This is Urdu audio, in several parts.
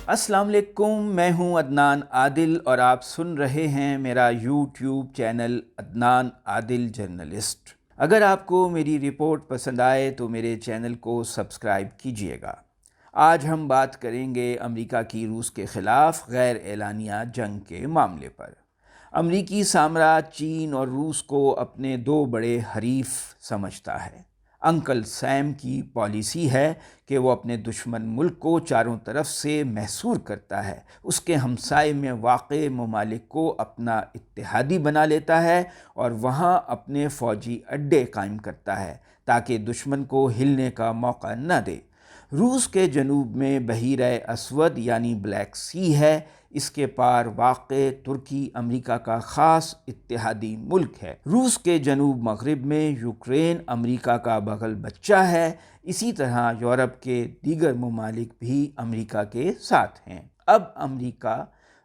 السلام علیکم، میں ہوں عدنان عادل اور آپ سن رہے ہیں میرا یوٹیوب چینل عدنان عادل جرنلسٹ۔ اگر آپ کو میری رپورٹ پسند آئے تو میرے چینل کو سبسکرائب کیجیے گا۔ آج ہم بات کریں گے امریکہ کی روس کے خلاف غیر اعلانیہ جنگ کے معاملے پر۔ امریکی سامراج چین اور روس کو اپنے دو بڑے حریف سمجھتا ہے۔ انکل سیم کی پالیسی ہے کہ وہ اپنے دشمن ملک کو چاروں طرف سے محصور کرتا ہے، اس کے ہمسائے میں واقع ممالک کو اپنا اتحادی بنا لیتا ہے اور وہاں اپنے فوجی اڈے قائم کرتا ہے تاکہ دشمن کو ہلنے کا موقع نہ دے۔ روس کے جنوب میں بحیرہ اسود یعنی بلیک سی ہے، اس کے پار واقع ترکی امریکہ کا خاص اتحادی ملک ہے۔ روس کے جنوب مغرب میں یوکرین امریکہ کا بغل بچہ ہے، اسی طرح یورپ کے دیگر ممالک بھی امریکہ کے ساتھ ہیں۔ اب امریکہ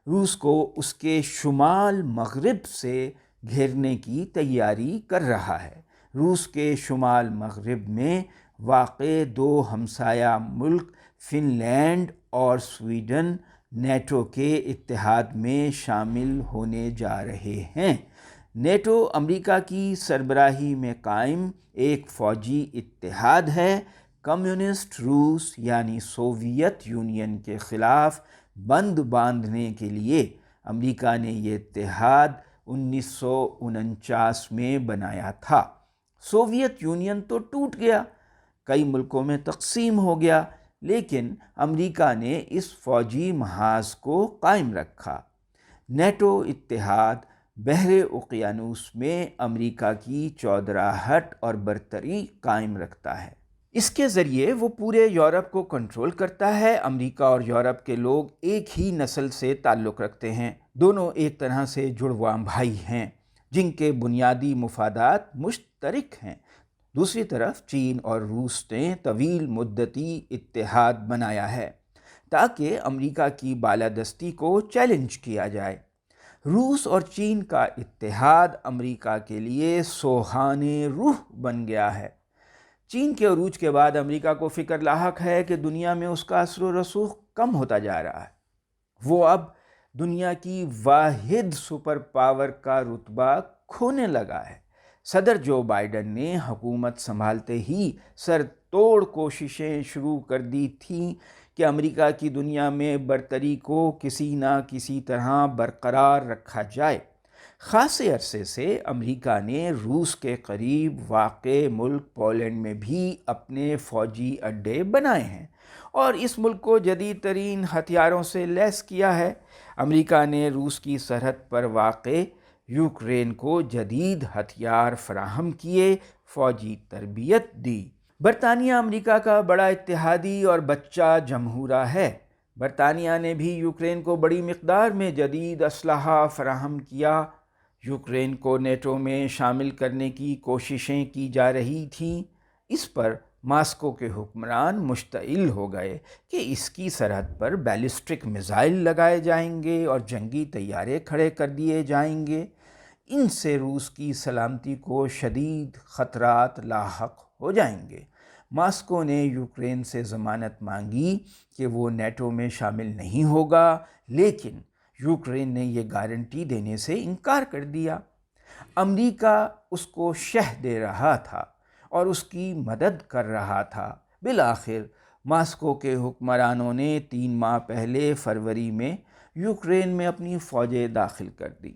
روس کو اس کے شمال مغرب سے گھیرنے کی تیاری کر رہا ہے۔ روس کے شمال مغرب میں واقع دو ہمسایہ ملک فن لینڈ اور سویڈن نیٹو کے اتحاد میں شامل ہونے جا رہے ہیں۔ نیٹو امریکہ کی سربراہی میں قائم ایک فوجی اتحاد ہے۔ کمیونسٹ روس یعنی سوویت یونین کے خلاف بند باندھنے کے لیے امریکہ نے یہ اتحاد 1949 میں بنایا تھا۔ سوویت یونین تو ٹوٹ گیا، کئی ملکوں میں تقسیم ہو گیا، لیکن امریکہ نے اس فوجی محاذ کو قائم رکھا۔ نیٹو اتحاد بحر اوقیانوس میں امریکہ کی چودراہٹ اور برتری قائم رکھتا ہے۔ اس کے ذریعے وہ پورے یورپ کو کنٹرول کرتا ہے۔ امریکہ اور یورپ کے لوگ ایک ہی نسل سے تعلق رکھتے ہیں، دونوں ایک طرح سے جڑواں بھائی ہیں جن کے بنیادی مفادات مشترک ہیں۔ دوسری طرف چین اور روس نے طویل مدتی اتحاد بنایا ہے تاکہ امریکہ کی بالادستی کو چیلنج کیا جائے۔ روس اور چین کا اتحاد امریکہ کے لیے سوہان روح بن گیا ہے۔ چین کے عروج کے بعد امریکہ کو فکر لاحق ہے کہ دنیا میں اس کا اثر و رسوخ کم ہوتا جا رہا ہے۔ وہ اب دنیا کی واحد سپر پاور کا رتبہ کھونے لگا ہے۔ صدر جو بائیڈن نے حکومت سنبھالتے ہی سر توڑ کوششیں شروع کر دی تھیں کہ امریکہ کی دنیا میں برتری کو کسی نہ کسی طرح برقرار رکھا جائے۔ خاصے عرصے سے امریکہ نے روس کے قریب واقع ملک پولینڈ میں بھی اپنے فوجی اڈے بنائے ہیں اور اس ملک کو جدید ترین ہتھیاروں سے لیس کیا ہے۔ امریکہ نے روس کی سرحد پر واقع یوکرین کو جدید ہتھیار فراہم کیے، فوجی تربیت دی۔ برطانیہ امریکہ کا بڑا اتحادی اور بچہ جمہوریہ ہے۔ برطانیہ نے بھی یوکرین کو بڑی مقدار میں جدید اسلحہ فراہم کیا۔ یوکرین کو نیٹو میں شامل کرنے کی کوششیں کی جا رہی تھیں۔ اس پر ماسکو کے حکمران مشتعل ہو گئے کہ اس کی سرحد پر بیلسٹک میزائل لگائے جائیں گے اور جنگی طیارے کھڑے کر دیے جائیں گے۔ ان سے روس کی سلامتی کو شدید خطرات لاحق ہو جائیں گے۔ ماسکو نے یوکرین سے ضمانت مانگی کہ وہ نیٹو میں شامل نہیں ہوگا، لیکن یوکرین نے یہ گارنٹی دینے سے انکار کر دیا۔ امریکہ اس کو شہ دے رہا تھا اور اس کی مدد کر رہا تھا۔ بالآخر ماسکو کے حکمرانوں نے 3 ماہ پہلے فروری میں یوکرین میں اپنی فوجیں داخل کر دی۔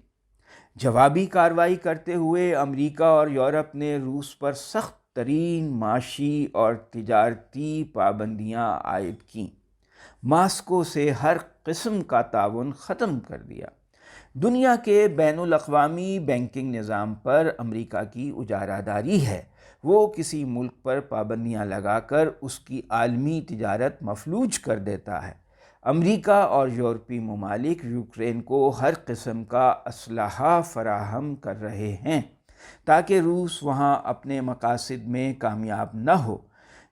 جوابی کارروائی کرتے ہوئے امریکہ اور یورپ نے روس پر سخت ترین معاشی اور تجارتی پابندیاں عائد کیں۔ ماسکو سے ہر قسم کا تعاون ختم کر دیا۔ دنیا کے بین الاقوامی بینکنگ نظام پر امریکہ کی اجارہ داری ہے۔ وہ کسی ملک پر پابندیاں لگا کر اس کی عالمی تجارت مفلوج کر دیتا ہے۔ امریکہ اور یورپی ممالک یوکرین کو ہر قسم کا اسلحہ فراہم کر رہے ہیں تاکہ روس وہاں اپنے مقاصد میں کامیاب نہ ہو۔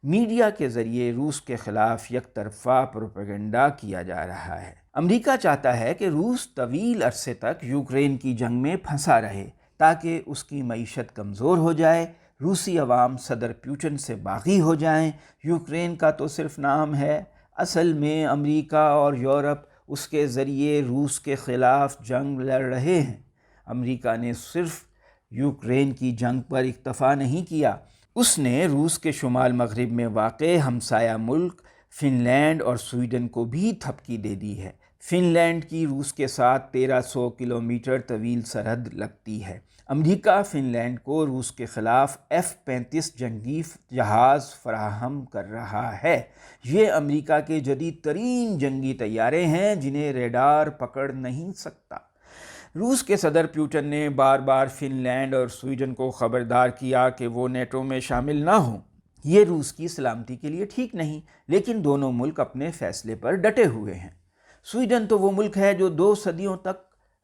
میڈیا کے ذریعے روس کے خلاف یک طرفہ پروپیگنڈا کیا جا رہا ہے۔ امریکہ چاہتا ہے کہ روس طویل عرصے تک یوکرین کی جنگ میں پھنسا رہے تاکہ اس کی معیشت کمزور ہو جائے، روسی عوام صدر پیوٹن سے باغی ہو جائیں۔ یوکرین کا تو صرف نام ہے، اصل میں امریکہ اور یورپ اس کے ذریعے روس کے خلاف جنگ لڑ رہے ہیں۔ امریکہ نے صرف یوکرین کی جنگ پر اکتفا نہیں کیا، اس نے روس کے شمال مغرب میں واقع ہمسایہ ملک فن لینڈ اور سویڈن کو بھی تھپکی دے دی ہے۔ فن لینڈ کی روس کے ساتھ 1300 کلومیٹر طویل سرحد لگتی ہے۔ امریکہ فن لینڈ کو روس کے خلاف F-35 جنگی جہاز فراہم کر رہا ہے۔ یہ امریکہ کے جدید ترین جنگی طیارے ہیں جنہیں ریڈار پکڑ نہیں سکتا۔ روس کے صدر پیوٹن نے بار بار فن لینڈ اور سویڈن کو خبردار کیا کہ وہ نیٹو میں شامل نہ ہوں۔ یہ روس کی سلامتی کے لیے ٹھیک نہیں، لیکن دونوں ملک اپنے فیصلے پر ڈٹے ہوئے ہیں۔ سویڈن تو وہ ملک ہے جو 2 صدیوں تک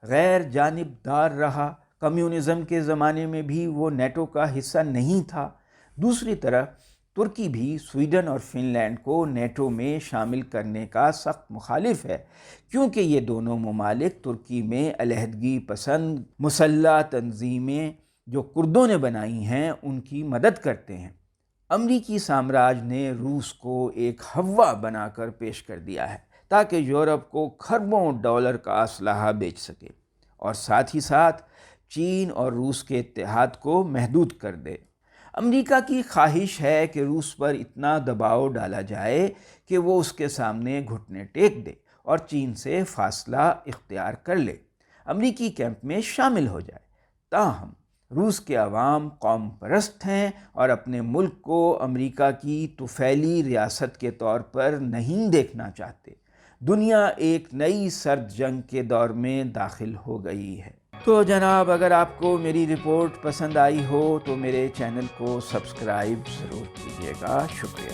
غیر جانبدار رہا۔ کمیونزم کے زمانے میں بھی وہ نیٹو کا حصہ نہیں تھا۔ دوسری طرف ترکی بھی سویڈن اور فن لینڈ کو نیٹو میں شامل کرنے کا سخت مخالف ہے، کیونکہ یہ دونوں ممالک ترکی میں علیحدگی پسند مسلح تنظیمیں جو کردوں نے بنائی ہیں ان کی مدد کرتے ہیں۔ امریکی سامراج نے روس کو ایک ہوا بنا کر پیش کر دیا ہے تاکہ یورپ کو کھربوں ڈالر کا اسلحہ بیچ سکے، اور ساتھ ہی ساتھ چین اور روس کے اتحاد کو محدود کر دے۔ امریکہ کی خواہش ہے کہ روس پر اتنا دباؤ ڈالا جائے کہ وہ اس کے سامنے گھٹنے ٹیک دے اور چین سے فاصلہ اختیار کر لے، امریکی کیمپ میں شامل ہو جائے۔ تاہم روس کے عوام قوم پرست ہیں اور اپنے ملک کو امریکہ کی طفیلی ریاست کے طور پر نہیں دیکھنا چاہتے۔ دنیا ایک نئی سرد جنگ کے دور میں داخل ہو گئی ہے۔ تو جناب، اگر آپ کو میری رپورٹ پسند آئی ہو تو میرے چینل کو سبسکرائب ضرور کیجیے گا۔ شکریہ۔